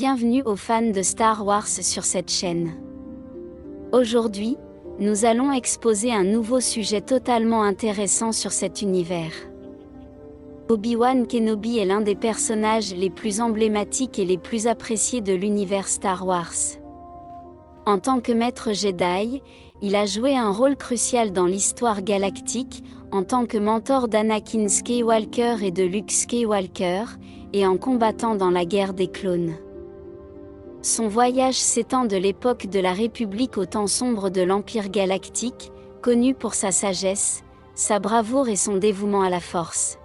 Bienvenue aux fans de Star Wars sur cette chaîne. Aujourd'hui, nous allons exposer un nouveau sujet totalement intéressant sur cet univers. Obi-Wan Kenobi est l'un des personnages les plus emblématiques et les plus appréciés de l'univers Star Wars. En tant que maître Jedi, il a joué un rôle crucial dans l'histoire galactique, en tant que mentor d'Anakin Skywalker et de Luke Skywalker, et en combattant dans la guerre des clones. Son voyage s'étend de l'époque de la République au temps sombre de l'Empire galactique, connu pour sa sagesse, sa bravoure et son dévouement à la Force.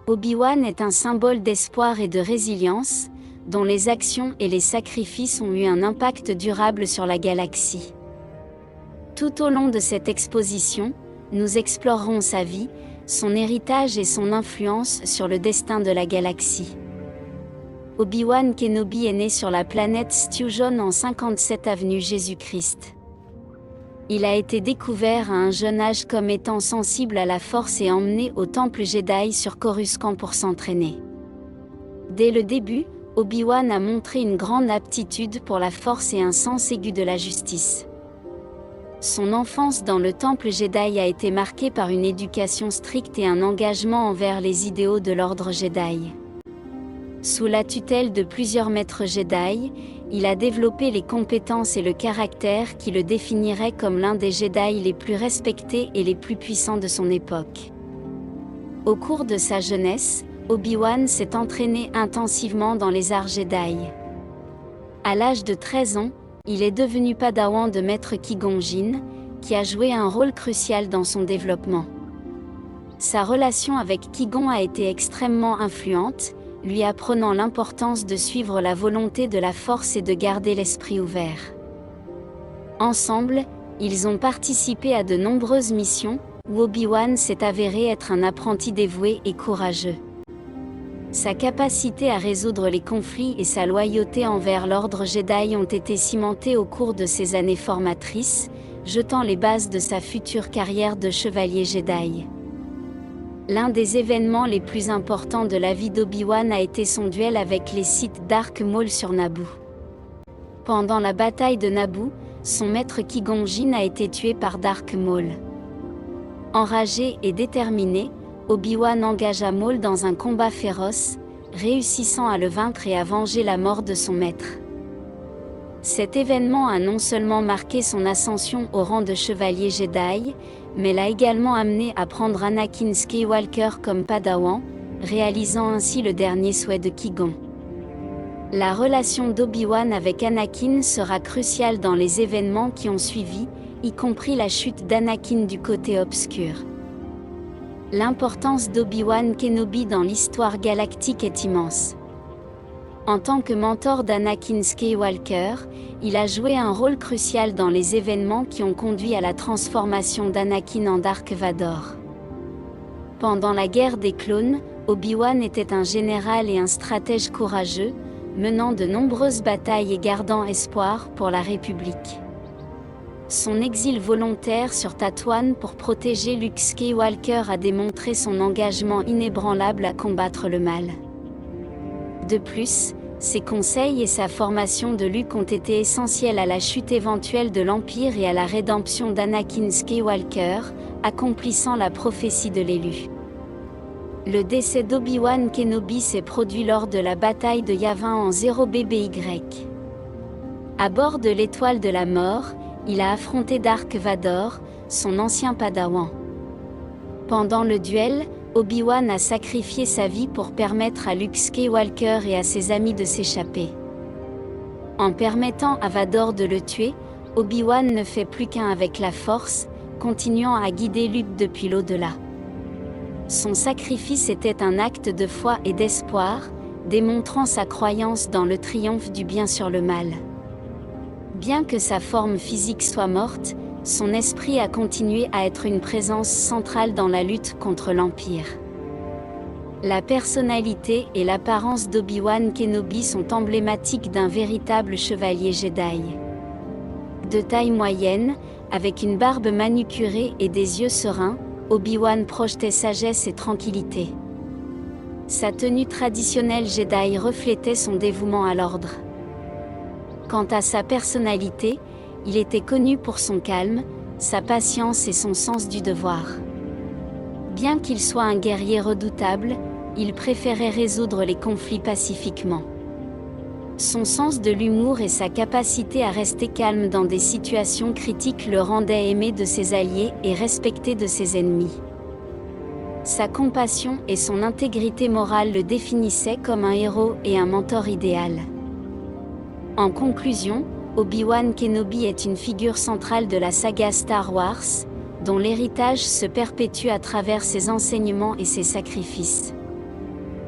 Obi-Wan est un symbole d'espoir et de résilience, dont les actions et les sacrifices ont eu un impact durable sur la galaxie. Tout au long de cette exposition, nous explorerons sa vie, son héritage et son influence sur le destin de la galaxie. Obi-Wan Kenobi est né sur la planète Stewjon en 57 avenue Jésus-Christ. Il a été découvert à un jeune âge comme étant sensible à la Force et emmené au temple Jedi sur Coruscant pour s'entraîner. Dès le début, Obi-Wan a montré une grande aptitude pour la Force et un sens aigu de la justice. Son enfance dans le temple Jedi a été marquée par une éducation stricte et un engagement envers les idéaux de l'ordre Jedi. Sous la tutelle de plusieurs maîtres Jedi, il a développé les compétences et le caractère qui le définiraient comme l'un des Jedi les plus respectés et les plus puissants de son époque. Au cours de sa jeunesse, Obi-Wan s'est entraîné intensivement dans les arts Jedi. À l'âge de 13 ans, il est devenu padawan de maître Qui-Gon Jinn, qui a joué un rôle crucial dans son développement. Sa relation avec Qui-Gon a été extrêmement influente, lui apprenant l'importance de suivre la volonté de la Force et de garder l'esprit ouvert. Ensemble, ils ont participé à de nombreuses missions, où Obi-Wan s'est avéré être un apprenti dévoué et courageux. Sa capacité à résoudre les conflits et sa loyauté envers l'ordre Jedi ont été cimentées au cours de ces années formatrices, jetant les bases de sa future carrière de chevalier Jedi. L'un des événements les plus importants de la vie d'Obi-Wan a été son duel avec les Sith Dark Maul sur Naboo. Pendant la bataille de Naboo, son maître Qui-Gon Jinn a été tué par Dark Maul. Enragé et déterminé, Obi-Wan engagea Maul dans un combat féroce, réussissant à le vaincre et à venger la mort de son maître. Cet événement a non seulement marqué son ascension au rang de chevalier Jedi, mais l'a également amené à prendre Anakin Skywalker comme padawan, réalisant ainsi le dernier souhait de Qui-Gon. La relation d'Obi-Wan avec Anakin sera cruciale dans les événements qui ont suivi, y compris la chute d'Anakin du côté obscur. L'importance d'Obi-Wan Kenobi dans l'histoire galactique est immense. En tant que mentor d'Anakin Skywalker, il a joué un rôle crucial dans les événements qui ont conduit à la transformation d'Anakin en Dark Vador. Pendant la guerre des clones, Obi-Wan était un général et un stratège courageux, menant de nombreuses batailles et gardant espoir pour la République. Son exil volontaire sur Tatooine pour protéger Luke Skywalker a démontré son engagement inébranlable à combattre le mal. De plus, ses conseils et sa formation de Luke ont été essentiels à la chute éventuelle de l'Empire et à la rédemption d'Anakin Skywalker, accomplissant la prophétie de l'élu. Le décès d'Obi-Wan Kenobi s'est produit lors de la bataille de Yavin en 0BBY. À bord de l'Étoile de la Mort, il a affronté Dark Vador, son ancien padawan. Pendant le duel, Obi-Wan a sacrifié sa vie pour permettre à Luke Skywalker et à ses amis de s'échapper. En permettant à Vador de le tuer, Obi-Wan ne fait plus qu'un avec la Force, continuant à guider Luke depuis l'au-delà. Son sacrifice était un acte de foi et d'espoir, démontrant sa croyance dans le triomphe du bien sur le mal. Bien que sa forme physique soit morte, son esprit a continué à être une présence centrale dans la lutte contre l'Empire. La personnalité et l'apparence d'Obi-Wan Kenobi sont emblématiques d'un véritable chevalier Jedi. De taille moyenne, avec une barbe manucurée et des yeux sereins, Obi-Wan projetait sagesse et tranquillité. Sa tenue traditionnelle Jedi reflétait son dévouement à l'ordre. Quant à sa personnalité, il était connu pour son calme, sa patience et son sens du devoir. Bien qu'il soit un guerrier redoutable, il préférait résoudre les conflits pacifiquement. Son sens de l'humour et sa capacité à rester calme dans des situations critiques le rendaient aimé de ses alliés et respecté de ses ennemis. Sa compassion et son intégrité morale le définissaient comme un héros et un mentor idéal. En conclusion, Obi-Wan Kenobi est une figure centrale de la saga Star Wars, dont l'héritage se perpétue à travers ses enseignements et ses sacrifices.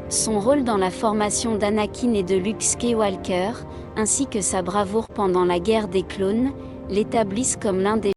Son rôle dans la formation d'Anakin et de Luke Skywalker, ainsi que sa bravoure pendant la guerre des clones, l'établissent comme l'un des